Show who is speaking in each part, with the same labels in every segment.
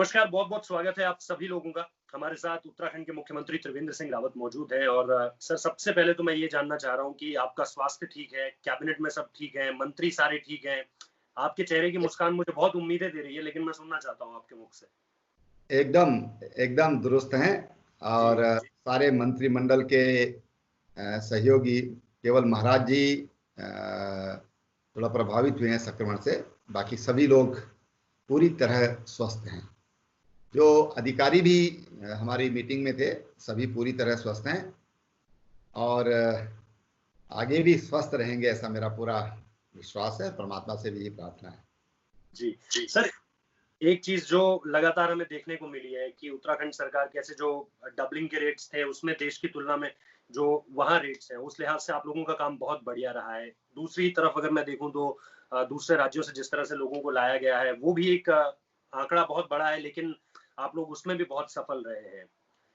Speaker 1: नमस्कार, बहुत-बहुत स्वागत है आप सभी लोगों का। हमारे साथ उत्तराखंड के मुख्यमंत्री त्रिवेंद्र सिंह रावत मौजूद हैं और सर सबसे पहले तो मैं ये जानना चाह रहा हूँ कि आपका स्वास्थ्य ठीक है, कैबिनेट में सब ठीक है, मंत्री सारे ठीक हैं? आपके चेहरे की मुस्कान मुझे बहुत उम्मीदें दे रही है, लेकिन मैं सुनना चाहता हूँ आपके मुख से।
Speaker 2: एकदम एकदम दुरुस्त हैं और
Speaker 1: जी,
Speaker 2: सारे मंत्रिमंडल के सहयोगी केवल महाराज जी थोड़ा प्रभावित हुए हैं संक्रमण से। बाकी सभी लोग पूरी तरह स्वस्थ हैं। जो अधिकारी भी हमारी मीटिंग में थे, सभी पूरी तरह स्वस्थ हैं और आगे भी स्वस्थ रहेंगे, ऐसा मेरा पूरा विश्वास है। परमात्मा से भी यही प्रार्थना है।
Speaker 1: जी। सर, एक चीज़ जो लगातार हमें देखने को मिली है कि उत्तराखंड सरकार कैसे जो डबलिंग के रेट्स थे, उसमें देश की तुलना में जो वहाँ रेट्स हैं, उस लिहाज से आप लोगों का काम बहुत बढ़िया रहा है। दूसरी तरफ अगर मैं देखूँ तो दूसरे राज्यों से जिस तरह से लोगों को लाया गया है, वो भी एक आंकड़ा बहुत बड़ा है, लेकिन आप लोग उसमें भी बहुत सफल रहे हैं।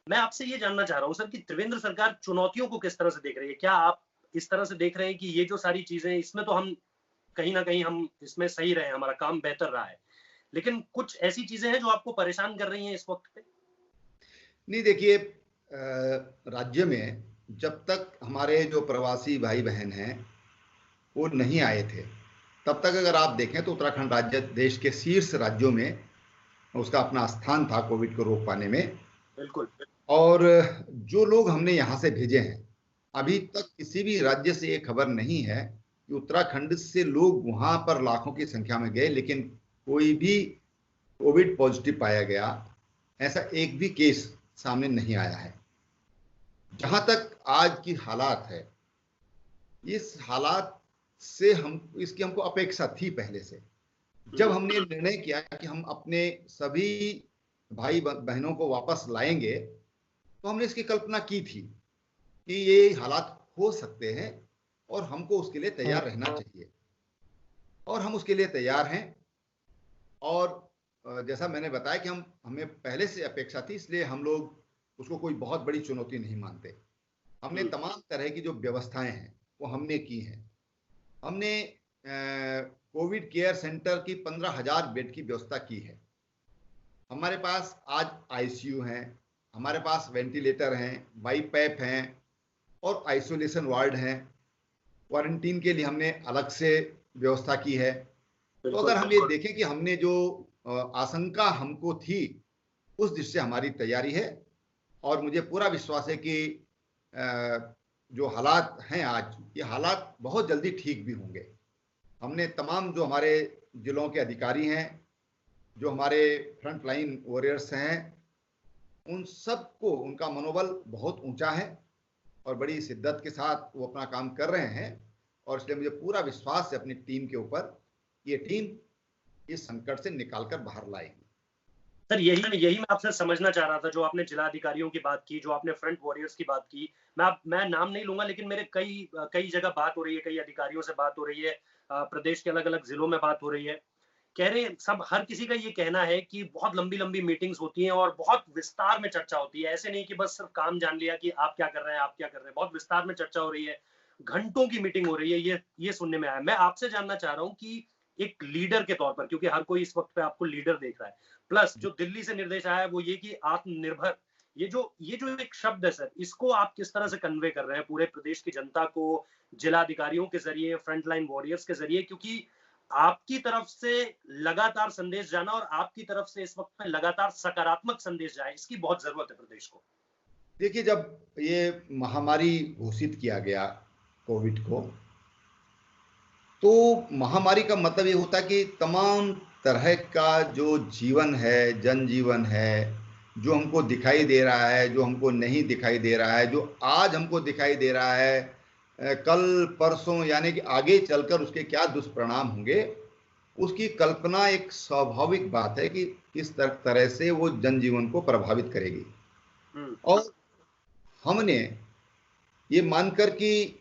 Speaker 1: मैं आपसे ये जानना चाह रहा हूँ सर कि त्रिवेंद्र सरकार चुनौतियों को किस तरह से देख रही है? क्या आप इस तरह से देख रहे हैं कि ये जो सारी चीज़ें हैं, इसमें तो हम कहीं न कहीं हम इसमें सही रहे हैं, हमारा काम बेहतर रहा है। लेकिन कुछ ऐसी चीज़ें हैं जो आपको परेशान कर रही हैं इस वक़्त पे?
Speaker 2: नहीं, देखिए, राज्य में जब तक हमारे जो प्रवासी भाई बहन हैं वो नहीं आए थे, तब तक अगर आप देखें तो उत्तराखंड राज्य देश के शीर्ष राज्यों में उसका अपना स्थान था कोविड को रोक पाने में।
Speaker 1: बिल्कुल।
Speaker 2: और जो लोग हमने यहाँ से भेजे हैं, अभी तक किसी भी राज्य से ये खबर नहीं है कि उत्तराखंड से लोग वहाँ पर लाखों की संख्या में गए लेकिन कोई भी कोविड पॉजिटिव पाया गया, ऐसा एक भी केस सामने नहीं आया है। जहां तक आज की हालात है, इस हालात से हम इसकी हमको अपेक्षा थी पहले से। जब हमने निर्णय किया कि हम अपने सभी भाई बहनों को वापस लाएंगे, तो हमने इसकी कल्पना की थी कि ये हालात हो सकते हैं और हमको उसके लिए तैयार रहना चाहिए, और हम उसके लिए तैयार हैं। और जैसा मैंने बताया कि हमें पहले से अपेक्षा थी, इसलिए हम लोग उसको कोई बहुत बड़ी चुनौती नहीं मानते। हमने तमाम तरह की जो व्यवस्थाएं हैं वो हमने की हैं। हमने कोविड केयर सेंटर की 15,000 बेड की व्यवस्था की है। हमारे पास आज आईसीयू हैं, हमारे पास वेंटिलेटर हैं, बाईपैप हैं और आइसोलेशन वार्ड हैं। क्वारंटीन के लिए हमने अलग से व्यवस्था की है। तो अगर हम ये देखें कि हमने जो आशंका हमको थी, उस दृष्टि से हमारी तैयारी है और मुझे पूरा विश्वास है कि जो हालात हैं आज, ये हालात बहुत जल्दी ठीक भी होंगे। हमने तमाम जो हमारे जिलों के अधिकारी हैं, जो हमारे फ्रंट लाइन वॉरियर्स हैं, उन सबको उनका मनोबल बहुत ऊंचा है और बड़ी शिद्दत के साथ वो अपना काम कर रहे हैं। और इसलिए मुझे पूरा विश्वास है अपनी टीम के ऊपर, ये टीम इस संकट से निकालकर बाहर लाएगी।
Speaker 1: सर यही मैं आपसे समझना चाह रहा था, जो आपने जिलाधिकारियों की बात की, जो आपने फ्रंट वॉरियर्स की बात की। मैं नाम नहीं लूँगा, लेकिन मेरे कई जगह बात हो रही है, कई अधिकारियों से बात हो रही है, प्रदेश के अलग-अलग ज़िलों में बात हो रही है। कह रहे हैं सब, हर किसी का ये कहना है कि बहुत लंबी-लंबी मीटिंग्स होती हैं और बहुत विस्तार में चर्चा होती है। ऐसे नहीं कि बस सिर्फ काम जान लिया कि आप क्या कर रहे हैं, आप क्या कर रहे हैं। बहुत विस्तार में चर्चा हो रही है, घंटों की मीटिंग हो रही है, ये सुनने में आया। मैं आपसे जानना चाह रहा हूँ कि एक लीडर के तौर पर, क्योंकि हर कोई इस वक़्त पे आपको लीडर देख रहा है। प्लस जो दिल्ली से निर्देश आया है वो ये कि आत्मनिर्भर, ये जो एक शब्द है सर, इसको आप किस तरह से कन्वे कर रहे हैं पूरे प्रदेश की जनता को, जिलाधिकारियों के ज़रिए, फ्रंट लाइन वॉरियर्स के ज़रिए? क्योंकि आपकी तरफ से लगातार संदेश जाना और आपकी तरफ से इस वक्त में लगातार सकारात्मक संदेश जाए, इसकी बहुत जरूरत है प्रदेश को।
Speaker 2: देखिए, जब ये महामारी घोषित किया गया कोविड को, तो महामारी का मतलब ये होता कि तमाम तरह का जो जीवन है, जनजीवन है, जो हमको दिखाई दे रहा है, जो हमको नहीं दिखाई दे रहा है, जो आज हमको दिखाई दे रहा है, कल परसों यानी कि आगे चलकर उसके क्या दुष्परिणाम होंगे, उसकी कल्पना एक स्वाभाविक बात है कि किस तरह से वो जनजीवन को प्रभावित करेगी। और हमने ये मानकर कि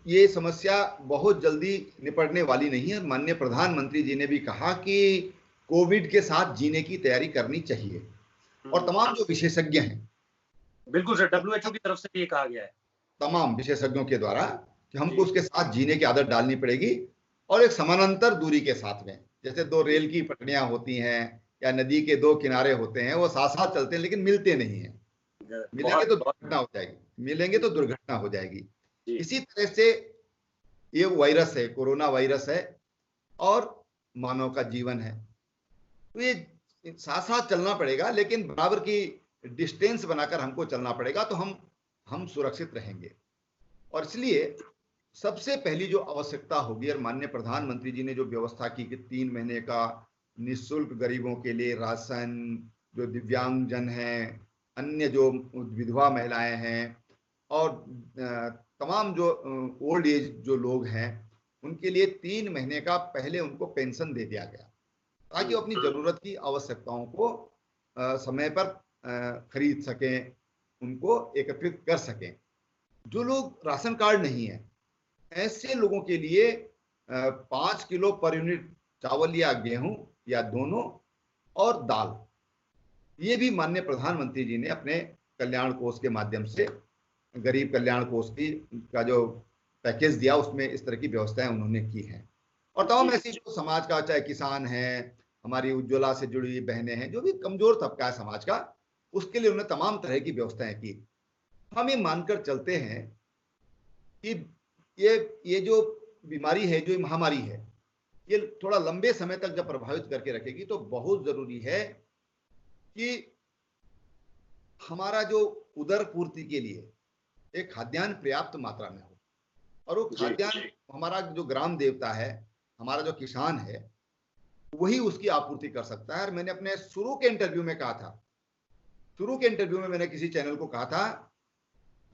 Speaker 2: ये समस्या बहुत जल्दी निपटने वाली नहीं है, माननीय प्रधानमंत्री जी ने भी कहा कि कोविड के साथ जीने की तैयारी करनी चाहिए। और तमाम जो विशेषज्ञ हैं,
Speaker 1: बिल्कुल सर, डब्ल्यूएचओ की तरफ से भी ये कहा गया है,
Speaker 2: तमाम विशेषज्ञों के द्वारा, कि हमको उसके साथ जीने की आदत डालनी पड़ेगी और एक समानांतर दूरी के साथ में, जैसे दो रेल की पटरियां होती हैं या नदी के दो किनारे होते हैं, वो साथ साथ चलते हैं लेकिन मिलते नहीं हैं। मिलेंगे तो दुर्घटना हो जाएगी, मिलेंगे तो दुर्घटना हो जाएगी। इसी तरह से ये वायरस है, कोरोना वायरस है और मानव का जीवन है, तो ये साथ साथ चलना पड़ेगा, लेकिन बराबर की डिस्टेंस बनाकर हमको चलना पड़ेगा, तो हम सुरक्षित रहेंगे। और इसलिए सबसे पहली जो आवश्यकता होगी, और माननीय प्रधानमंत्री जी ने जो व्यवस्था की कि 3 महीने का निःशुल्क गरीबों के लिए राशन, जो दिव्यांगजन हैं, अन्य जो विधवा महिलाएं हैं और तमाम जो ओल्ड एज जो लोग हैं, उनके लिए 3 महीने का पहले उनको पेंशन दे दिया गया, ताकि वो अपनी जरूरत की आवश्यकताओं को समय पर खरीद सकें, उनको एकत्रित कर सकें। जो लोग राशन कार्ड नहीं है, ऐसे लोगों के लिए 5 किलो पर यूनिट चावल या गेहूं या दोनों और दाल, ये भी माननीय प्रधानमंत्री जी ने अपने कल्याण कोष के माध्यम से, गरीब कल्याण कोष की का जो पैकेज दिया, उसमें इस तरह की व्यवस्थाएं उन्होंने की हैं। और तमाम ऐसी जो समाज का, चाहे किसान है, हमारी उज्ज्वला से जुड़ी हुई बहनें हैं, जो भी कमजोर तबका है समाज का, उसके लिए उन्होंने तमाम तरह की व्यवस्थाएं की। हम ये मानकर चलते हैं कि ये जो बीमारी है, जो महामारी है, ये थोड़ा लंबे समय तक जब प्रभावित करके रखेगी, तो बहुत जरूरी है कि हमारा जो उदर पूर्ति के लिए एक खाद्यान्न पर्याप्त मात्रा में हो, और वो खाद्यान्न हमारा जो ग्राम देवता है, हमारा जो किसान है, वही उसकी आपूर्ति कर सकता है। और मैंने अपने शुरू के इंटरव्यू में कहा था, मैंने किसी चैनल को कहा था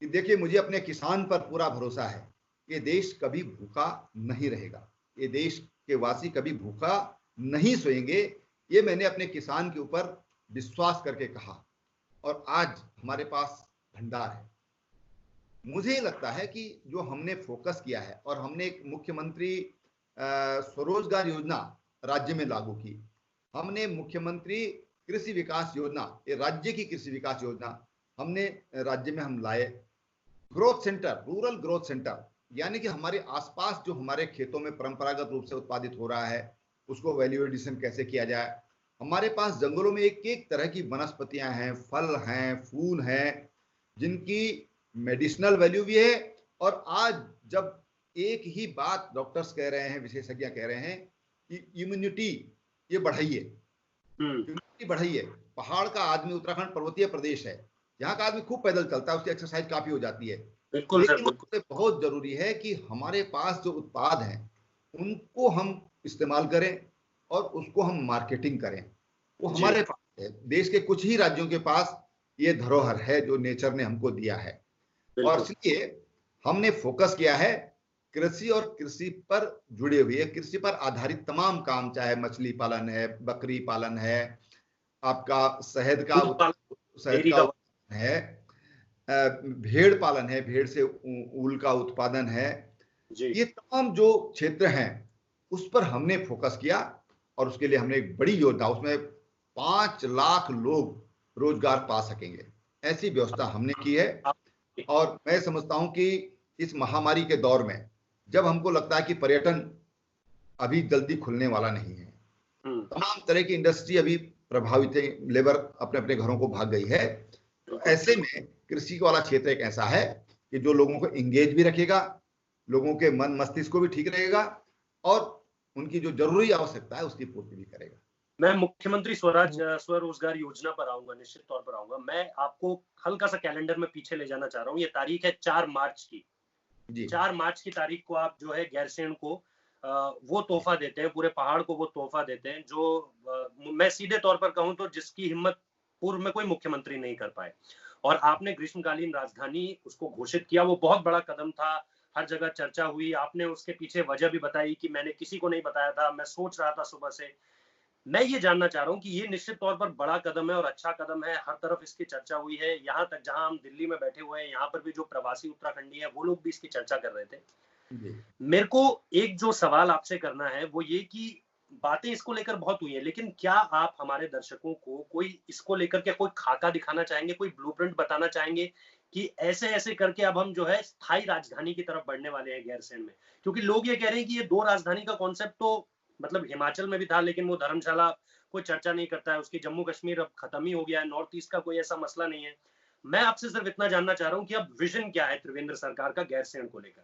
Speaker 2: कि देखिए, मुझे अपने किसान पर पूरा भरोसा है, ये देश कभी भूखा नहीं रहेगा, ये देश के वासी कभी भूखा नहीं सोएंगे, ये मैंने अपने किसान के ऊपर विश्वास करके कहा। और आज हमारे पास भंडार है। मुझे लगता है कि जो हमने फोकस किया है, और हमने एक मुख्यमंत्री स्वरोजगार योजना राज्य में लागू की, हमने मुख्यमंत्री कृषि विकास योजना, ये राज्य की कृषि विकास योजना हमने राज्य में हम लाए, growth centre, rural growth centre, यानी कि हमारे आसपास जो हमारे खेतों में परंपरागत रूप से उत्पादित हो रहा है, उसको वैल्यू एडिशन कैसे किया जाए। हमारे पास जंगलों में एक एक तरह की वनस्पतियां हैं, फल हैं, फूल हैं, जिनकी मेडिसिनल वैल्यू भी है। और आज जब एक ही बात डॉक्टर्स कह रहे हैं, विशेषज्ञ कह रहे हैं कि इम्यूनिटी ये बढ़ाइए, इम्यूनिटी बढ़ाइए। पहाड़ का आदमी, उत्तराखंड पर्वतीय प्रदेश है, यहाँ का आदमी खूब पैदल चलता है, उसकी एक्सरसाइज काफी हो जाती है, लेकिन उससे बहुत जरूरी है कि हमारे पास जो उत्पाद हैं उनको हम इस्तेमाल करें और उसको हम मार्केटिंग करें। वो हमारे पास है, देश के कुछ ही राज्यों के पास ये धरोहर है जो नेचर ने हमको दिया है। और इसलिए हमने फोकस किया है कृषि और कृषि पर जुड़े हुए, कृषि पर आधारित तमाम काम, चाहे मछली पालन है, बकरी पालन है, आपका शहद का है, भेड़ पालन है, भेड़ से ऊल का उत्पादन है, ये तमाम जो क्षेत्र हैं उस पर हमने फोकस किया। और उसके लिए हमने एक बड़ी योजना, उसमें 5 लाख लोग रोजगार पा सकेंगे, ऐसी व्यवस्था हमने की है। और मैं समझता हूं कि इस महामारी के दौर में, जब हमको लगता है कि पर्यटन अभी जल्दी खुलने वाला नहीं है, तमाम तरह की इंडस्ट्री अभी प्रभावित है, लेबर अपने अपने घरों को भाग गई है, तो ऐसे में कृषि वाला क्षेत्र एक ऐसा है कि जो लोगों को एंगेज भी रखेगा, लोगों के मन मस्तिष्क को भी ठीक रहेगा, और उनकी जो जरूरी आवश्यकता है उसकी पूर्ति भी करेगा।
Speaker 1: मैं मुख्यमंत्री स्वरोजगार योजना पर आऊंगा, निश्चित तौर पर आऊंगा। मैं आपको हल्का सा कैलेंडर में पीछे ले जाना चाह रहा हूँ। ये तारीख है 4 मार्च की। 4 मार्च की तारीख को आप जो है गैरसैंण को वो तोहफा देते हैं, पूरे पहाड़ को वो तोहफा देते हैं, जो मैं सीधे तौर पर कहूं तो जिसकी हिम्मत पूर्व में कोई मुख्यमंत्री नहीं कर पाए। और आपने ग्रीष्मकालीन राजधानी उसको घोषित किया, वो बहुत बड़ा कदम था, हर जगह चर्चा हुई। आपने उसके पीछे वजह भी बताई कि मैंने किसी को नहीं बताया था, मैं सोच रहा था सुबह से। मैं ये जानना चाह रहा हूँ कि ये निश्चित तौर पर बड़ा कदम है और अच्छा कदम है, हर तरफ इसकी चर्चा हुई है। यहाँ तक जहां हम दिल्ली में बैठे हुए हैं, यहाँ पर भी जो प्रवासी उत्तराखंडी है वो लोग भी इसकी चर्चा कर रहे थे। मेरे को एक जो सवाल आपसे करना है वो ये कि बातें इसको लेकर बहुत हुई है, लेकिन क्या आप हमारे दर्शकों को कोई इसको लेकर के कोई खाका दिखाना चाहेंगे, कोई ब्लूप्रिंट बताना चाहेंगे कि ऐसे ऐसे करके अब हम जो है स्थायी राजधानी की तरफ बढ़ने वाले हैं गैरसैंण में? क्योंकि लोग ये कह रहे हैं कि ये 2 राजधानी का कॉन्सेप्ट तो मतलब हिमाचल में भी था, लेकिन वो धर्मशाला कोई चर्चा नहीं करता है उसकी। जम्मू कश्मीर अब खत्म ही हो गया है, नॉर्थ ईस्ट का कोई ऐसा मसला नहीं है। मैं आपसे सिर्फ इतना जानना चाह रहा हूँ कि अब विजन क्या है त्रिवेंद्र सरकार का गैरसैंण को लेकर?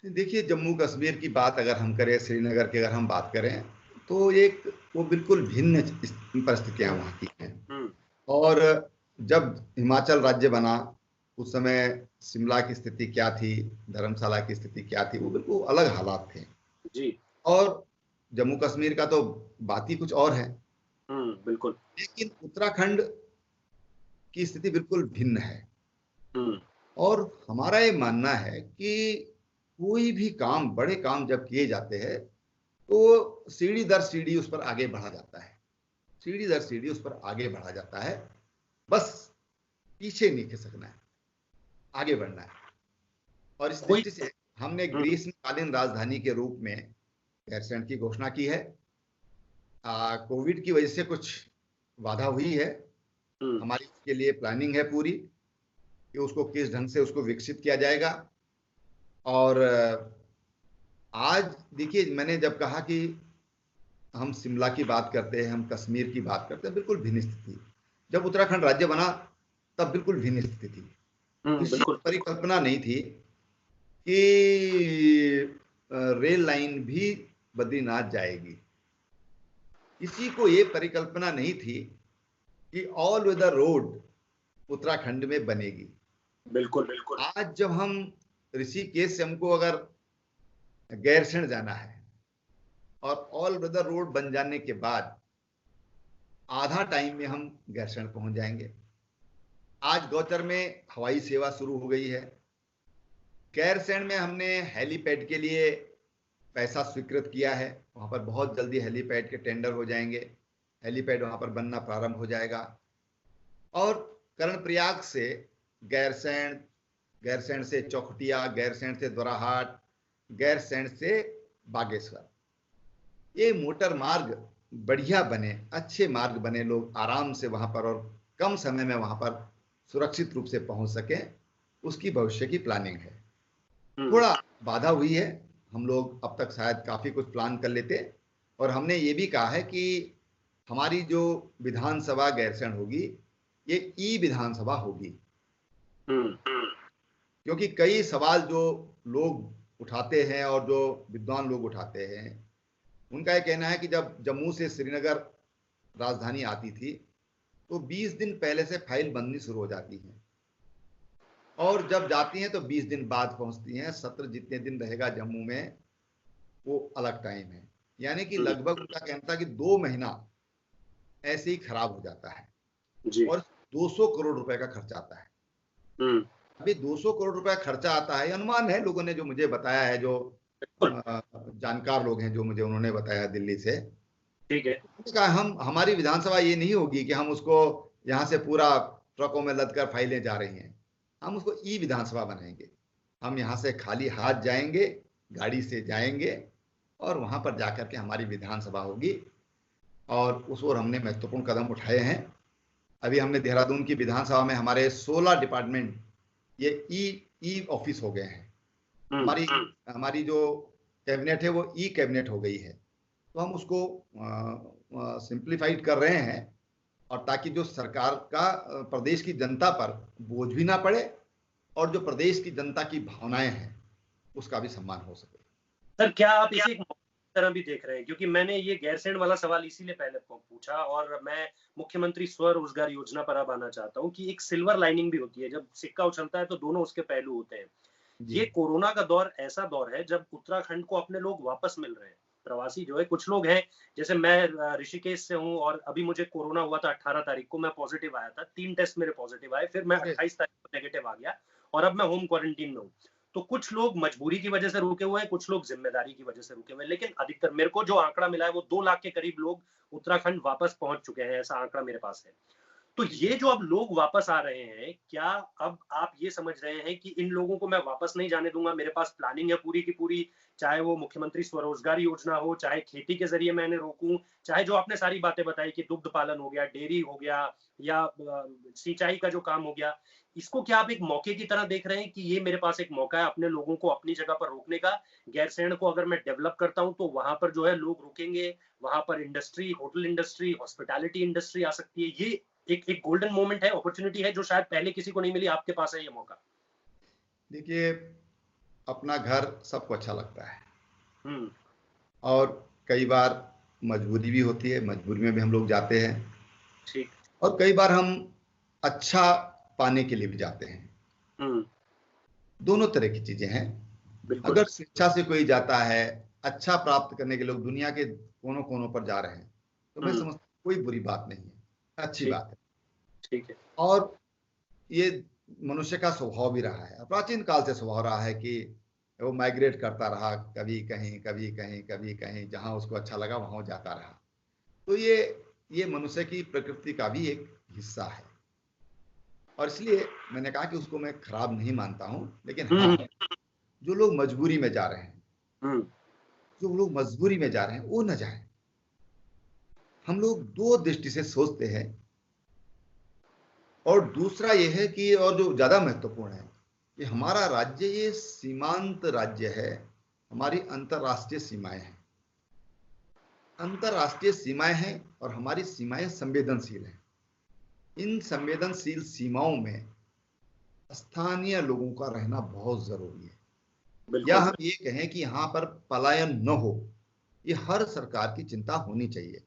Speaker 2: देखिए, जम्मू कश्मीर की बात अगर हम करें, श्रीनगर की अगर हम बात करें, तो एक वो बिल्कुल भिन्न परिस्थितियां वहाँ की हैं। और जब हिमाचल राज्य बना उस समय शिमला की स्थिति क्या थी, धर्मशाला की स्थिति क्या थी, वो बिल्कुल अलग हालात थे
Speaker 1: जी।
Speaker 2: और जम्मू कश्मीर का तो बात ही कुछ और है।
Speaker 1: बिल्कुल।
Speaker 2: लेकिन उत्तराखंड की स्थिति बिल्कुल भिन्न है। और हमारा ये मानना है कि कोई भी काम, बड़े काम जब किए जाते हैं तो सीढ़ी दर सीढ़ी उस पर आगे बढ़ा जाता है, सीढ़ी दर सीढ़ी उस पर आगे बढ़ा जाता है। बस पीछे नहीं खिसकना है, आगे बढ़ना है। और इस दृष्टि से हमने ग्रीष्मकालीन राजधानी के रूप में गैरसैंण की घोषणा की है। कोविड की वजह से कुछ बाधा हुई है, हमारी इसके लिए प्लानिंग है पूरी कि उसको किस ढंग से उसको विकसित किया जाएगा। और आज देखिए, मैंने जब कहा कि हम शिमला की बात करते हैं, हम कश्मीर की बात करते हैं, बिल्कुल भिन्न स्थिति। जब उत्तराखंड राज्य बना तब बिल्कुल भिन्न स्थिति थी। किसी को परिकल्पना नहीं थी कि रेल लाइन भी बद्रीनाथ जाएगी। किसी को ये परिकल्पना नहीं थी कि ऑल वेदर रोड उत्तराखंड में बनेगी।
Speaker 1: बिल्कुल बिल्कुल।
Speaker 2: आज जब हम ऋषिकेश से हमको अगर गैरसैंण जाना है और ऑल वेदर रोड बन जाने के बाद आधा टाइम में हम गैरसैंण पहुंच जाएंगे। आज गौचर में हवाई सेवा शुरू हो गई है। गैरसैंण में हमने हेलीपैड के लिए पैसा स्वीकृत किया है, वहां पर बहुत जल्दी हेलीपैड के टेंडर हो जाएंगे, हेलीपैड वहां पर बनना प्रारंभ हो जाएगा। और कर्णप्रयाग से गैरसैंण, गैरसैंण से चौखुटिया, गैरसैंण से दोराहाट, गैरसैंण से बागेश्वर, ये मोटर मार्ग बढ़िया बने, अच्छे मार्ग बने, लोग आराम से वहां पर और कम समय में वहां पर सुरक्षित रूप से पहुंच सके, उसकी भविष्य की प्लानिंग है। थोड़ा बाधा हुई है, हम लोग अब तक शायद काफी कुछ प्लान कर लेते। और हमने ये भी कहा है कि हमारी जो विधानसभा गैरसैंण होगी ये ई विधानसभा होगी, क्योंकि कई सवाल जो लोग उठाते हैं और जो विद्वान लोग उठाते हैं, उनका यह कहना है कि जब जम्मू से श्रीनगर राजधानी आती थी तो 20 दिन पहले से फाइल बननी शुरू हो जाती है और जब जाती हैं तो 20 दिन बाद पहुंचती हैं। सत्र जितने दिन रहेगा जम्मू में वो अलग टाइम है, यानी कि लगभग उनका कहना था कि 2 महीना ऐसे ही खराब हो जाता है जी। और 200 करोड़ रुपए का खर्चा आता है। अभी 200 करोड़ रुपए खर्चा आता है, अनुमान है, लोगों ने जो मुझे बताया है, जो जानकार लोग हैं जो मुझे उन्होंने बताया दिल्ली से, ठीक है, हमारी विधानसभा ये नहीं होगी कि हम उसको यहाँ से पूरा ट्रकों में लद कर फाइलें जा रही हैं, हम उसको ई विधानसभा बनाएंगे। हम यहाँ से खाली हाथ जाएंगे, गाड़ी से जाएंगे और वहां पर जाकर के हमारी विधानसभा होगी। और उस ओर हमने महत्वपूर्ण कदम उठाए हैं। अभी हमने देहरादून की विधानसभा में हमारे 16 डिपार्टमेंट ये ई ऑफिस हो गए हैं। हमारी जो कैबिनेट है वो ई कैबिनेट हो गई है, तो हम उसको सिंप्लीफाइड कर रहे हैं और ताकि जो सरकार का प्रदेश की जनता पर बोझ भी ना पड़े और जो प्रदेश की जनता की भावनाएं हैं उसका भी सम्मान हो सके।
Speaker 1: सर, क्या आप इसे एक तरह भी देख रहे हैं? क्योंकि मैंने ये गैरसैंण वाला सवाल इसीलिए पहले पूछा और मैं मुख्यमंत्री स्वरोजगार योजना पर अब आना चाहता हूँ कि एक सिल्वर लाइनिंग भी होती है, जब सिक्का उछलता है तो दोनों उसके पहलू होते हैं। ये कोरोना का दौर ऐसा दौर है जब उत्तराखंड को अपने लोग वापस मिल रहे हैं, प्रवासी जो है, कुछ लोग हैं, जैसे मैं ऋषिकेश से हूँ और अभी मुझे कोरोना हुआ था 18 तारीख को, मैं पॉजिटिव आया था, 3 टेस्ट मेरे पॉजिटिव आए, फिर मैं 28 तारीख को नेगेटिव आ गया और अब मैं होम क्वारंटीन में हूँ। तो कुछ लोग मजबूरी की वजह से रुके हुए हैं, कुछ लोग जिम्मेदारी की वजह से रुके हुए हैं, लेकिन अधिकतर मेरे को जो आंकड़ा मिला है वो 2 लाख के करीब लोग उत्तराखंड वापस पहुंच चुके हैं, ऐसा आंकड़ा मेरे पास है। तो ये जो अब लोग वापस आ रहे हैं, क्या अब आप ये समझ रहे हैं कि इन लोगों को मैं वापस नहीं जाने दूँगा, मेरे पास प्लानिंग है पूरी की पूरी, चाहे वो मुख्यमंत्री स्वरोजगार योजना हो, चाहे खेती के ज़रिए मैं इन्हें रोकूँ, चाहे जो आपने सारी बातें बताई कि दुग्ध पालन हो गया, डेयरी हो गया या सिंचाई का जो काम हो गया, इसको क्या आप एक मौके की तरह देख रहे हैं कि ये मेरे पास एक मौका है अपने लोगों को अपनी जगह पर रोकने का, गैरसैंण को अगर मैं डेवलप करता हूँ, तो वहाँ पर जो है लोग रुकेंगे, वहाँ पर industry, hotel industry, hospitality industry आ सकती है। ये एक गोल्डन मोमेंट है, अपॉर्चुनिटी है जो शायद पहले किसी को नहीं मिली, आपके पास है ये मौका।
Speaker 2: देखिए, अपना घर सबको अच्छा लगता है
Speaker 1: हम्म।
Speaker 2: और कई बार मजबूरी भी होती है, मजबूरी में भी हम लोग जाते हैं,
Speaker 1: ठीक।
Speaker 2: और कई बार हम अच्छा पाने के लिए भी जाते हैं।
Speaker 1: हम्म।
Speaker 2: दोनों तरह की चीजें हैं।
Speaker 1: बिल्कुल।
Speaker 2: अगर स्वेच्छा से कोई जाता है, अच्छा प्राप्त करने के लोग दुनिया के कोनों कोनों पर जा रहे हैं, तो मैं
Speaker 1: हम्म।
Speaker 2: समझता हूँ कोई बुरी बात नहीं है, अच्छी
Speaker 1: ठीक।
Speaker 2: बात है।
Speaker 1: ठीक है।
Speaker 2: और ये मनुष्य का स्वभाव भी रहा है, प्राचीन काल से स्वभाव रहा है कि वो माइग्रेट करता रहा, कभी कहीं कभी कहीं कभी कहीं, जहां उसको अच्छा लगा वहां वो जाता रहा। तो ये मनुष्य की प्रकृति का भी एक हिस्सा है, और इसलिए मैंने कहा कि उसको मैं खराब नहीं मानता हूं। लेकिन हाँ,
Speaker 1: हम्म।
Speaker 2: जो लोग मजबूरी में जा रहे हैं,
Speaker 1: हम्म।
Speaker 2: जो लोग मजबूरी में जा रहे हैं वो न जाएं। हम लोग दो दृष्टि से सोचते हैं, और दूसरा ये है कि, और जो ज्यादा महत्वपूर्ण है, कि हमारा राज्य ये सीमांत राज्य है, हमारी अंतरराष्ट्रीय सीमाएं हैं, अंतरराष्ट्रीय सीमाएं हैं, और हमारी सीमाएं संवेदनशील हैं। इन संवेदनशील सीमाओं में स्थानीय लोगों का रहना बहुत जरूरी है। या
Speaker 1: बिल्कुल।
Speaker 2: हम ये कहें कि यहाँ पर पलायन न हो, ये हर सरकार की चिंता होनी चाहिए।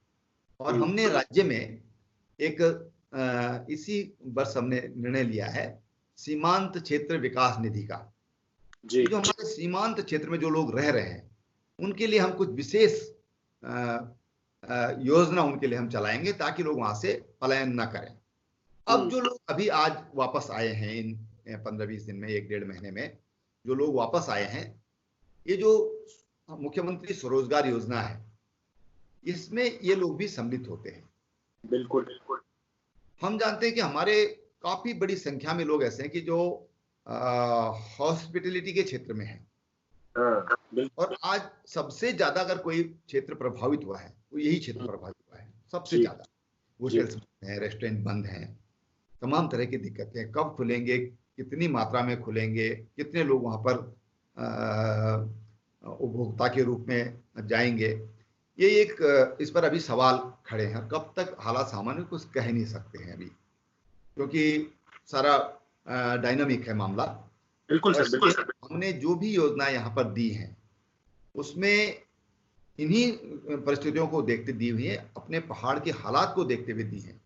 Speaker 2: और
Speaker 1: हम्म।
Speaker 2: हमने राज्य में एक इसी वर्ष हमने निर्णय लिया है सीमांत क्षेत्र विकास निधि का,
Speaker 1: जी।
Speaker 2: कि जो हमारे सीमांत क्षेत्र में जो लोग रह रहे हैं उनके लिए हम कुछ विशेष योजना उनके लिए हम चलाएंगे, ताकि लोग वहां से पलायन ना करें। अब जो लोग अभी आज वापस आए हैं, इन 15-20 दिन में, 1-1.5 महीने में जो लोग वापस आए हैं, ये जो मुख्यमंत्री स्वरोजगार योजना है, इसमें ये लोग भी सम्मिलित होते हैं।
Speaker 1: बिल्कुल। बिल्कुल।
Speaker 2: हम जानते हैं कि हमारे काफी बड़ी संख्या में लोग ऐसे हैं कि जो हॉस्पिटलिटी के क्षेत्र में हैं,
Speaker 1: हाँ। बिल्कुल।
Speaker 2: और आज सबसे ज्यादा अगर कोई क्षेत्र प्रभावित हुआ है तो यही क्षेत्र प्रभावित हुआ है सबसे
Speaker 1: जी।
Speaker 2: ज्यादा।
Speaker 1: जी।
Speaker 2: होटल्स बंद हैं, रेस्टोरेंट बंद हैं, तमाम तरह की दिक्कतें, कब खुलेंगे, कितनी मात्रा में खुलेंगे, कितने लोग वहां पर उपभोक्ता के रूप में जाएंगे, ये एक इस पर अभी सवाल खड़े हैं। कब तक हालात सामान्य, कुछ कह नहीं सकते हैं अभी, क्योंकि सारा डायनामिक है मामला।
Speaker 1: बिल्कुल
Speaker 2: और
Speaker 1: सर। बिल्कुल
Speaker 2: इसलिए
Speaker 1: सर।
Speaker 2: हमने जो भी योजना यहाँ पर दी है, उसमें इन्हीं परिस्थितियों को देखते दी हुई है, अपने पहाड़ के हालात को देखते हुए दी है।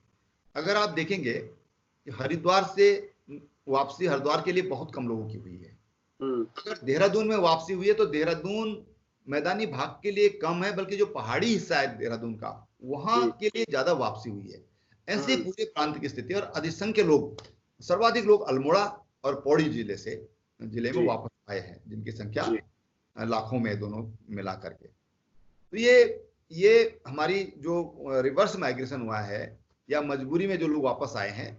Speaker 2: अगर आप देखेंगे कि हरिद्वार से वापसी हरिद्वार के लिए बहुत कम लोगों की हुई है।
Speaker 1: हम्म।
Speaker 2: अगर देहरादून में वापसी हुई है तो देहरादून मैदानी भाग के लिए कम है, बल्कि जो पहाड़ी हिस्सा है देहरादून का, वहां
Speaker 1: जी।
Speaker 2: के लिए ज्यादा वापसी हुई है। ऐसे
Speaker 1: हम्म।
Speaker 2: पूरे प्रांत की स्थिति, और अधिसंख्य लोग, सर्वाधिक लोग अल्मोड़ा और पौड़ी जिले में
Speaker 1: जी।
Speaker 2: वापस आए हैं, जिनकी संख्या
Speaker 1: जी।
Speaker 2: लाखों में, दोनों मिला करके। तो ये हमारी जो रिवर्स माइग्रेशन हुआ है, या मजबूरी में जो लोग वापस आए हैं,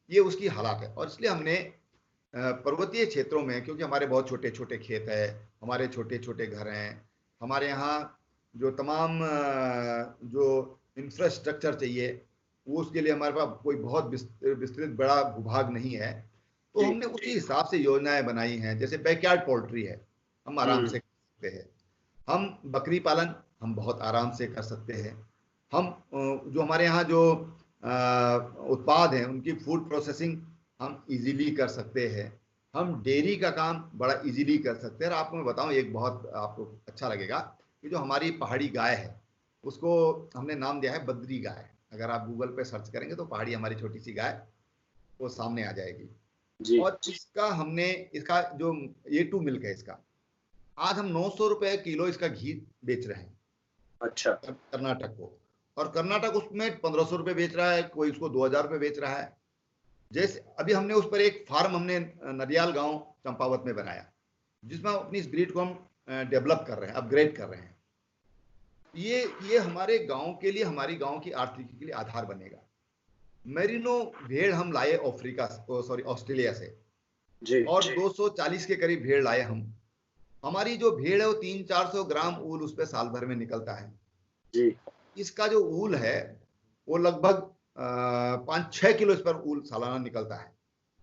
Speaker 2: ये उसकी हालात है। और इसलिए हमने पर्वतीय क्षेत्रों में, क्योंकि हमारे बहुत छोटे छोटे खेत है, हमारे छोटे छोटे घर हैं, हमारे यहाँ जो तमाम जो इंफ्रास्ट्रक्चर चाहिए, वो उसके लिए हमारे पास कोई बहुत विस्तृत बड़ा भूभाग नहीं है। तो
Speaker 1: जी।
Speaker 2: हमने उसी हिसाब से योजनाएं बनाई हैं। जैसे बैकयार्ड पोल्ट्री है, हम आराम
Speaker 1: हम्म।
Speaker 2: से कर सकते हैं। हम बकरी पालन हम बहुत आराम से कर सकते हैं। हम जो हमारे यहाँ जो उत्पाद हैं, उनकी फूड प्रोसेसिंग हम इजीली कर सकते हैं। हम डेयरी का काम बड़ा इजीली कर सकते हैं। और आपको मैं बताऊं, एक बहुत आपको अच्छा लगेगा कि जो हमारी पहाड़ी गाय है, उसको हमने नाम दिया है बद्री गाय। अगर आप गूगल पे सर्च करेंगे तो पहाड़ी हमारी छोटी सी गाय वो सामने आ जाएगी।
Speaker 1: जी।
Speaker 2: और इसका जो A2 मिल्क है, इसका आज हम 900 रुपए किलो इसका घी बेच रहे हैं
Speaker 1: अच्छा।
Speaker 2: कर्नाटक को। और कर्नाटक उसमें 1500 रुपए बेच रहा है, कोई उसको 2000 रुपए बेच रहा है। जैसे अभी हमने उस पर एक फार्म हमने नदियाल गांव चंपावत में बनाया, जिसमें अपनी इस ब्रीड को हम डेवलप कर रहे हैं, अपग्रेड कर रहे हैं। ये हमारे गांव के लिए, हमारी गांव की आर्थिकी के लिए आधार बनेगा। मेरिनो भेड़ हम लाए अफ्रीका, सॉरी ऑस्ट्रेलिया से,
Speaker 1: जी
Speaker 2: और 240 के करीब भेड़ लाए हम। हमारी जो भेड़ है वो 300-400 ग्राम ऊल उस पर साल भर में निकलता है।
Speaker 1: जी।
Speaker 2: इसका जो ऊल है वो लगभग 5-6 किलो इस पर ऊल सालाना निकलता है।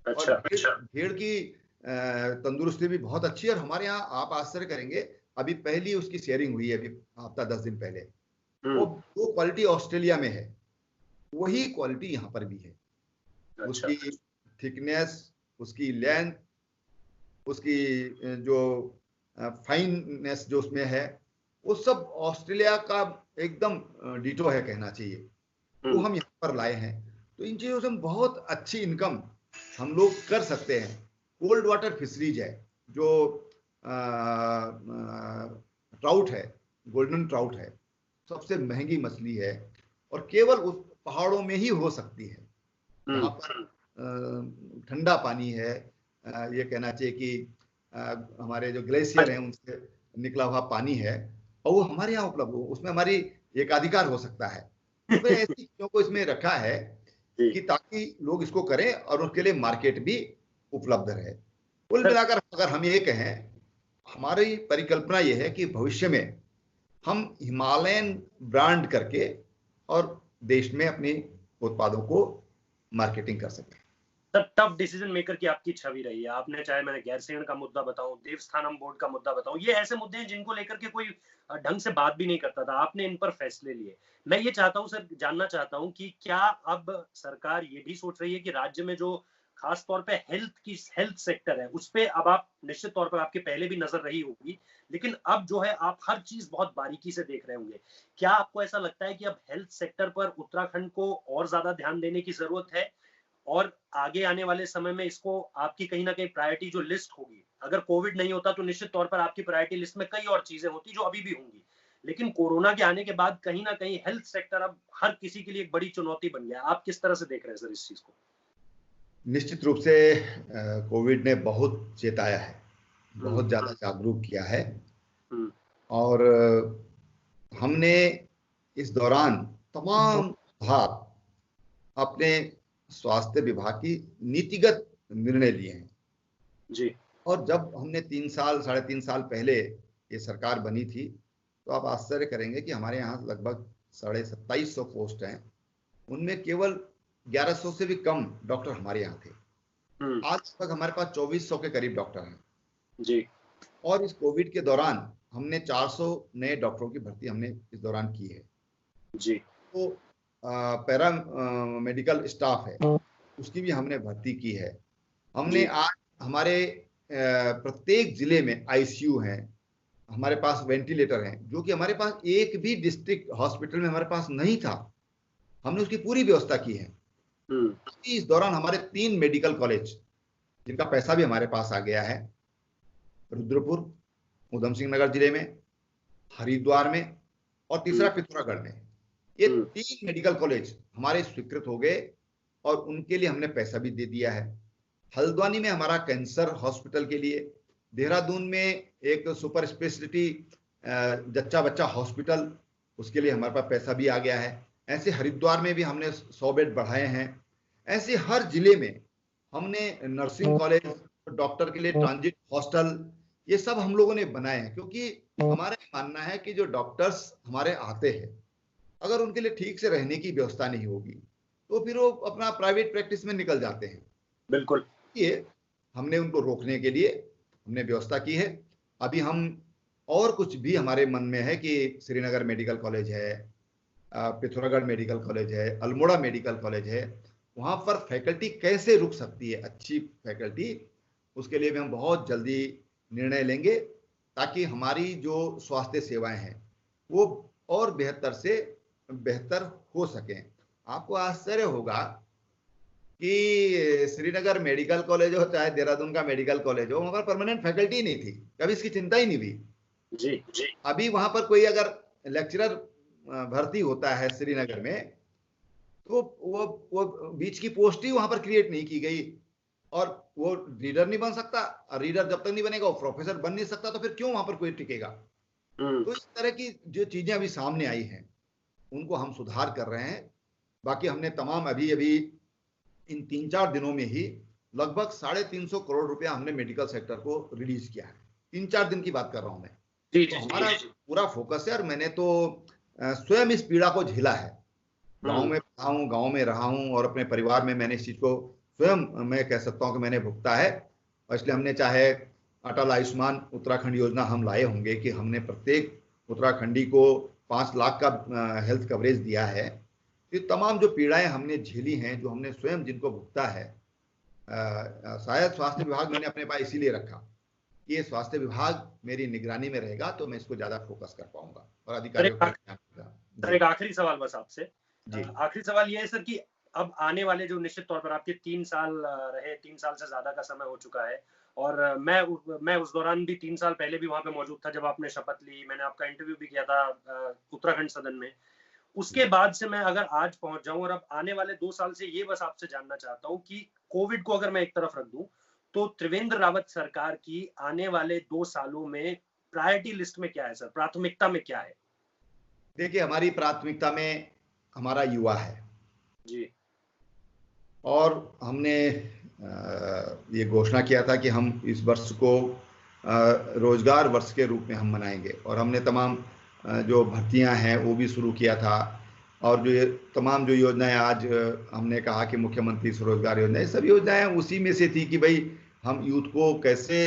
Speaker 2: और
Speaker 1: अच्छा।
Speaker 2: भेड़ की तंदुरुस्ती भी बहुत अच्छी है। और हमारे यहाँ आप आश्चर्य करेंगे, अभी पहली उसकी शेयरिंग हुई है, अभी हफ्ता 10 दिन पहले। वो जो क्वालिटी ऑस्ट्रेलिया में है वही क्वालिटी यहाँ पर भी है।
Speaker 1: अच्छा।
Speaker 2: उसकी थिकनेस, उसकी लेंथ, उसकी जो फाइननेस जो उसमें है, वो सब ऑस्ट्रेलिया का एकदम डिटो है कहना चाहिए। वो हम यहाँ पर लाए हैं। तो इन चीजों से हम बहुत अच्छी इनकम हम लोग कर सकते हैं। कोल्ड वाटर फिशरीज है, जो ट्राउट है, गोल्डन ट्राउट है, सबसे महंगी मछली है और केवल उस पहाड़ों में ही हो सकती है जहाँ पर ठंडा पानी है। ये कहना चाहिए कि हमारे जो ग्लेशियर हैं उनसे निकला हुआ पानी है और वो हमारे यहाँ उपलब्ध हो, उसमें हमारी एकाधिकार हो सकता है। तो फिर ऐसी चीजों को इसमें रखा है कि ताकि लोग इसको करें और उसके लिए मार्केट भी उपलब्ध रहे। कुल मिलाकर अगर हम ये कहें, हमारी परिकल्पना ये है कि भविष्य में हम हिमालयन ब्रांड करके और देश में अपने उत्पादों को मार्केटिंग कर सकें।
Speaker 1: टफ डिसीजन मेकर की आपकी छवि रही है। आपने, चाहे मैंने गैरसैंण का मुद्दा बताऊं, देवस्थानम बोर्ड का मुद्दा बताऊं, ये ऐसे मुद्दे हैं जिनको लेकर के कोई ढंग से बात भी नहीं करता था। आपने इन पर फैसले लिए। मैं ये चाहता हूं सर, जानना चाहता हूं कि क्या अब सरकार ये भी सोच रही है कि राज्य में जो खास तौर पे हेल्थ सेक्टर है उस पे अब आप, निश्चित तौर पर आपके पहले भी नजर रही होगी, लेकिन अब जो है आप हर चीज बहुत बारीकी से देख रहे होंगे। क्या आपको ऐसा लगता है कि अब हेल्थ सेक्टर पर उत्तराखंड को और ज्यादा ध्यान देने की जरूरत है, और आगे आने वाले समय में इसको आपकी कहीं ना कहीं प्रायोरिटी जो लिस्ट होगी, अगर कोविड नहीं होता तो निश्चित तौर पर आपकी प्रायोरिटी लिस्ट में कई और चीजें होती जो अभी भी होंगी, लेकिन कोरोना के आने के बाद कहीं ना कहीं हेल्थ सेक्टर अब हर किसी के लिए एक बड़ी चुनौती बन गया है। आप किस तरह से देख रहे हैं सर इस चीज को?
Speaker 2: निश्चित रूप से कोविड ने बहुत चेताया है, बहुत ज्यादा जागरूक किया है। और हमने इस दौरान तमाम सुधार अपने स्वास्थ्य विभाग की नीतिगत निर्णय लिए हैं
Speaker 1: जी।
Speaker 2: और जब हमने 3 साल 3.5 साल पहले ये सरकार बनी थी, तो आप आश्चर्य करेंगे कि हमारे यहाँ लगभग 2750 पोस्ट हैं, उनमें केवल 1100 से भी कम डॉक्टर हमारे यहाँ थे। आज तक हमारे पास 2400 के करीब डॉक्टर हैं
Speaker 1: जी।
Speaker 2: और इस कोविड के दौरान हमने 400 नए डॉक्टरों की भर्ती हमने इस दौरान की है
Speaker 1: जी।
Speaker 2: तो पैरा मेडिकल स्टाफ है उसकी भी हमने भर्ती की है। हमने आज हमारे प्रत्येक जिले में आईसीयू हैं, हमारे पास वेंटिलेटर हैं, जो कि हमारे पास एक भी डिस्ट्रिक्ट हॉस्पिटल में हमारे पास नहीं था। हमने उसकी पूरी व्यवस्था की है। इस दौरान हमारे 3 मेडिकल कॉलेज, जिनका पैसा भी हमारे पास आ गया है, रुद्रपुर, उधम सिंह नगर जिले में, हरिद्वार में और तीसरा पिथौरागढ़ में, ये 3 मेडिकल कॉलेज हमारे स्वीकृत हो गए और उनके लिए हमने पैसा भी दे दिया है। हल्द्वानी में हमारा कैंसर हॉस्पिटल के लिए, देहरादून में एक सुपर स्पेशलिटी जच्चा बच्चा हॉस्पिटल, उसके लिए हमारे पास पैसा भी आ गया है। ऐसे हरिद्वार में भी हमने 100 बेड बढ़ाए हैं। ऐसे हर जिले में हमने नर्सिंग कॉलेज, डॉक्टर के लिए ट्रांजिट हॉस्टल, ये सब हम लोगों ने बनाए हैं, क्योंकि हमारा मानना है कि जो डॉक्टर्स हमारे आते हैं, अगर उनके लिए ठीक से रहने की व्यवस्था नहीं होगी तो फिर वो अपना प्राइवेट प्रैक्टिस में निकल जाते हैं।
Speaker 1: बिल्कुल।
Speaker 2: ये हमने उनको रोकने के लिए हमने व्यवस्था की है। अभी हम और कुछ भी हमारे मन में है कि श्रीनगर मेडिकल कॉलेज है, पिथौरागढ़ मेडिकल कॉलेज है, अल्मोड़ा मेडिकल कॉलेज है, वहाँ पर फैकल्टी कैसे रुक सकती है, अच्छी फैकल्टी, उसके लिए भी हम बहुत जल्दी निर्णय लेंगे ताकि हमारी जो स्वास्थ्य सेवाएं हैं वो और बेहतर से बेहतर हो सकें। आपको आश्चर्य होगा कि श्रीनगर मेडिकल कॉलेज हो चाहे देहरादून का मेडिकल कॉलेज हो, वहां पर परमानेंट फैकल्टी नहीं थी, कभी इसकी चिंता ही नहीं हुई।
Speaker 1: जी। जी।
Speaker 2: अभी वहां पर कोई अगर लेक्चरर भर्ती होता है श्रीनगर में, तो वो बीच की पोस्ट ही वहां पर क्रिएट नहीं की गई और वो रीडर नहीं बन सकता, और रीडर जब तक नहीं बनेगा वो प्रोफेसर बन नहीं सकता, तो फिर क्यों वहां पर कोई टिकेगा। तो इस तरह की जो चीजें अभी सामने आई हैं उनको हम सुधार कर रहे हैं बाकी हमने तमाम अभी अभी इन 3-4 दिनों में ही लगभग 350 करोड़ रुपया हमने मेडिकल सेक्टर को रिलीज किया है। 3-4 दिन की बात कर रहा हूं मैं। तो हमारा पूरा फोकस है, और मैंने तो स्वयं इस पीड़ा को झेला है। गांव में रहा हूं, गांव में रहा हूं, और अपने परिवार में मैंने इस चीज को स्वयं, मैं कह सकता हूं कि मैंने भुगता है। और इसलिए हमने, चाहे अटल आयुष्मान उत्तराखंड योजना हम लाए होंगे कि हमने प्रत्येक उत्तराखंडी को 5 लाख का हेल्थ कवरेज दिया है। ये तमाम जो पीड़ाएं हमने झेली हैं, जो हमने स्वयं जिनको भुगता है, शायद स्वास्थ्य विभाग मैंने अपने पास इसीलिए रखा कि ये स्वास्थ्य विभाग मेरी निगरानी में रहेगा तो मैं इसको ज्यादा फोकस कर पाऊंगा और अधिकारियों का
Speaker 1: सर एक आखिरी सवाल बस आपसे।
Speaker 2: जी।
Speaker 1: आखिरी सवाल ये है सर कि अब आने वाले जो निश्चित तौर पर आपके 3 साल रहे, 3 साल से ज्यादा का समय हो चुका है, और मैं उस दौरान भी 3 साल पहले भी वहां पे मौजूद था जब आपने शपथ ली, मैंने आपका इंटरव्यू भी किया था उत्तराखंड सदन में। उसके बाद से मैं अगर आज पहुंच जाऊं, और अब आने वाले 2 साल से ये बस आपसे जानना चाहता हूं कि कोविड को अगर मैं एक तरफ रख दूं, तो त्रिवेंद्र रावत सरकार की आने वाले 2 सालों में प्रायोरिटी लिस्ट में क्या है सर, प्राथमिकता में क्या है?
Speaker 2: देखिए, हमारी प्राथमिकता में हमारा युवा है
Speaker 1: जी।
Speaker 2: और हमने ये घोषणा किया था कि हम इस वर्ष को रोजगार वर्ष के रूप में हम मनाएंगे, और हमने तमाम जो भर्तियां हैं वो भी शुरू किया था। और जो ये तमाम जो योजनाएं आज हमने कहा कि मुख्यमंत्री स्वरोजगार योजना, ये सब योजनाएं उसी में से थी कि भाई हम यूथ को कैसे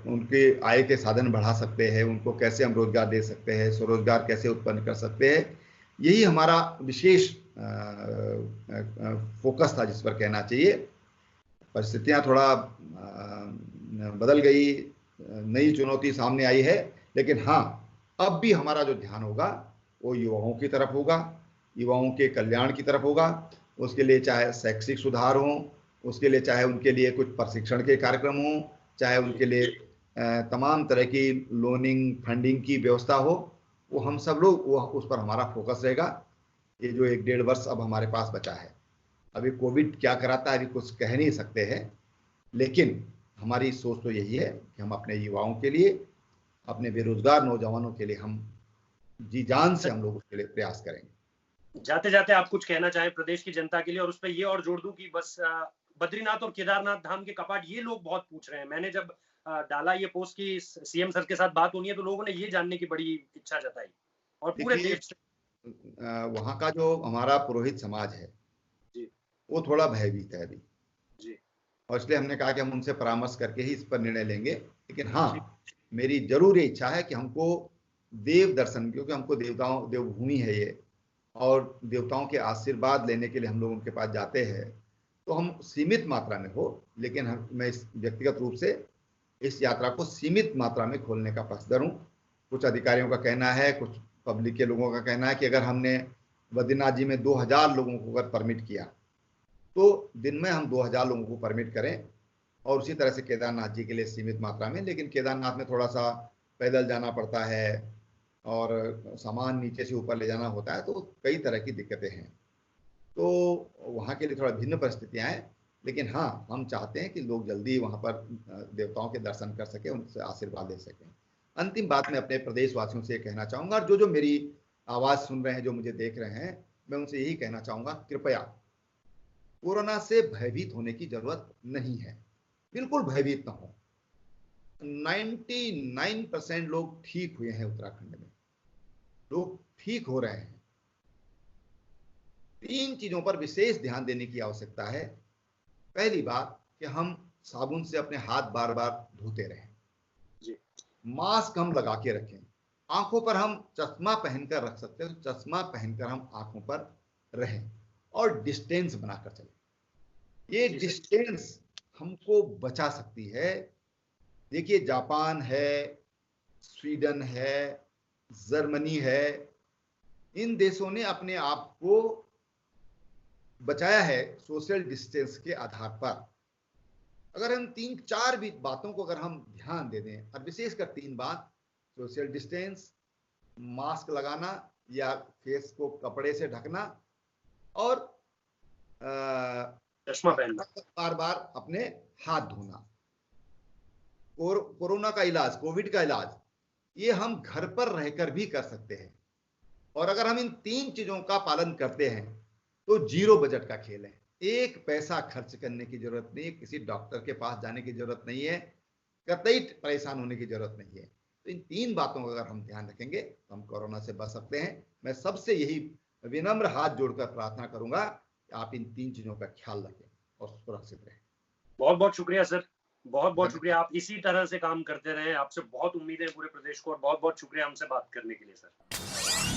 Speaker 2: उनके आय के साधन बढ़ा सकते हैं, उनको कैसे हम रोजगार दे सकते हैं, स्वरोजगार कैसे उत्पन्न कर सकते हैं। यही हमारा विशेष फोकस था, जिस पर कहना चाहिए। परिस्थितियां थोड़ा बदल गई, नई चुनौती सामने आई है, लेकिन हाँ, अब भी हमारा जो ध्यान होगा वो युवाओं की तरफ होगा, युवाओं के कल्याण की तरफ होगा। उसके लिए चाहे शैक्षिक सुधार हो, उसके लिए चाहे उनके लिए कुछ प्रशिक्षण के कार्यक्रम हो, चाहे उनके लिए तमाम तरह की लोनिंग फंडिंग की व्यवस्था हो, वो हम सब लोग, वो उस पर हमारा फोकस रहेगा। ये जो 1-1.5 वर्ष अब हमारे पास बचा है, अभी कोविड क्या कराता है अभी कुछ कह नहीं सकते हैं, लेकिन हमारी सोच तो यही है कि हम अपने युवाओं के लिए, अपने बेरोजगार नौजवानों के लिए हम जी जान से हम लोग उसके लिए प्रयास करेंगे।
Speaker 1: जाते जाते आप कुछ कहना चाहें प्रदेश की जनता के लिए? और उस पर ये और जोड़ दूं कि बस बद्रीनाथ और केदारनाथ धाम के कपाट ये लोग बहुत पूछ रहे हैं। मैंने जब डाला ये पोस्ट की सीएम सर के साथ बात होनी है, तो लोगों ने ये जानने की बड़ी इच्छा जताई, और पूरे देश से।
Speaker 2: वहां का जो हमारा पुरोहित समाज है
Speaker 1: जी,
Speaker 2: वो थोड़ा भयभीत है अभी
Speaker 1: जी,
Speaker 2: और इसलिए हमने कहा कि हम उनसे परामर्श करके ही इस पर निर्णय लेंगे। लेकिन हाँ, मेरी जरूर ये इच्छा है कि हमको देव दर्शन, क्योंकि हमको देवताओं, देवभूमि है ये, और देवताओं के आशीर्वाद लेने के लिए हम लोग उनके पास जाते हैं, तो हम सीमित मात्रा में हो, लेकिन मैं इस व्यक्तिगत रूप से इस यात्रा को सीमित मात्रा में खोलने का पक्षधर हूँ। कुछ अधिकारियों का कहना है, कुछ पब्लिक के लोगों का कहना है कि अगर हमने बद्रीनाथ जी में 2000 लोगों को अगर परमिट किया, तो दिन में हम 2000 लोगों को परमिट करें, और उसी तरह से केदारनाथ जी के लिए सीमित मात्रा में। लेकिन केदारनाथ में थोड़ा सा पैदल जाना पड़ता है और सामान नीचे से ऊपर ले जाना होता है, तो कई तरह की दिक्कतें हैं, तो वहाँ के लिए थोड़ा भिन्न परिस्थितियां हैं। लेकिन हाँ, हम चाहते हैं कि लोग जल्दी वहाँ पर देवताओं के दर्शन कर सकें, उनसे आशीर्वाद ले सकें। अंतिम बात मैं अपने प्रदेशवासियों से कहना चाहूँगा, और जो जो मेरी आवाज़ सुन रहे हैं, जो मुझे देख रहे हैं, मैं उनसे यही कहना चाहूँगा, कृपया कोरोना से भयभीत होने की जरूरत नहीं है, बिल्कुल भयभीत ना हो। 99% लोग ठीक हुए हैं उत्तराखंड में, लोग ठीक हो रहे हैं। 3 चीजों पर विशेष ध्यान देने की आवश्यकता है। पहली बात कि हम साबुन से अपने हाथ बार बार धोते रहें, मास्क हम लगा के रखें, आंखों पर हम चश्मा पहनकर रख सकते हैं तो चश्मा पहनकर हम आंखों पर रहें, और डिस्टेंस बनाकर चलें। ये डिस्टेंस हमको बचा सकती है। देखिए, जापान है, स्वीडन है, जर्मनी है, इन देशों ने अपने आप को बचाया है सोशल डिस्टेंस के आधार पर। अगर हम 3-4 भी बातों को अगर हम ध्यान दे दें, और विशेषकर 3 बात, सोशल डिस्टेंस, मास्क लगाना या फेस को कपड़े से ढकना, और
Speaker 1: चश्मा पहनना,
Speaker 2: बार बार अपने हाथ धोना। कोरोना का इलाज, कोविड का इलाज, ये हम घर पर रहकर भी कर सकते हैं, और अगर हम इन 3 चीजों का पालन करते हैं तो जीरो बजट का खेल है। एक पैसा खर्च करने की जरूरत नहीं है, किसी डॉक्टर के पास जाने की जरूरत नहीं है, कतई परेशान होने की जरूरत नहीं है। तो इन 3 बातों का अगर हम ध्यान रखेंगे तो हम कोरोना से बच सकते हैं। मैं सबसे यही विनम्र हाथ जोड़कर प्रार्थना करूंगा कि आप इन 3 चीजों का ख्याल रखें और सुरक्षित रहें।
Speaker 1: बहुत बहुत शुक्रिया सर, बहुत बहुत
Speaker 2: धन्यवाद।
Speaker 1: शुक्रिया। आप इसी तरह से काम करते रहें। आपसे बहुत उम्मीद है पूरे प्रदेश को, और बहुत बहुत शुक्रिया हमसे बात करने के लिए सर।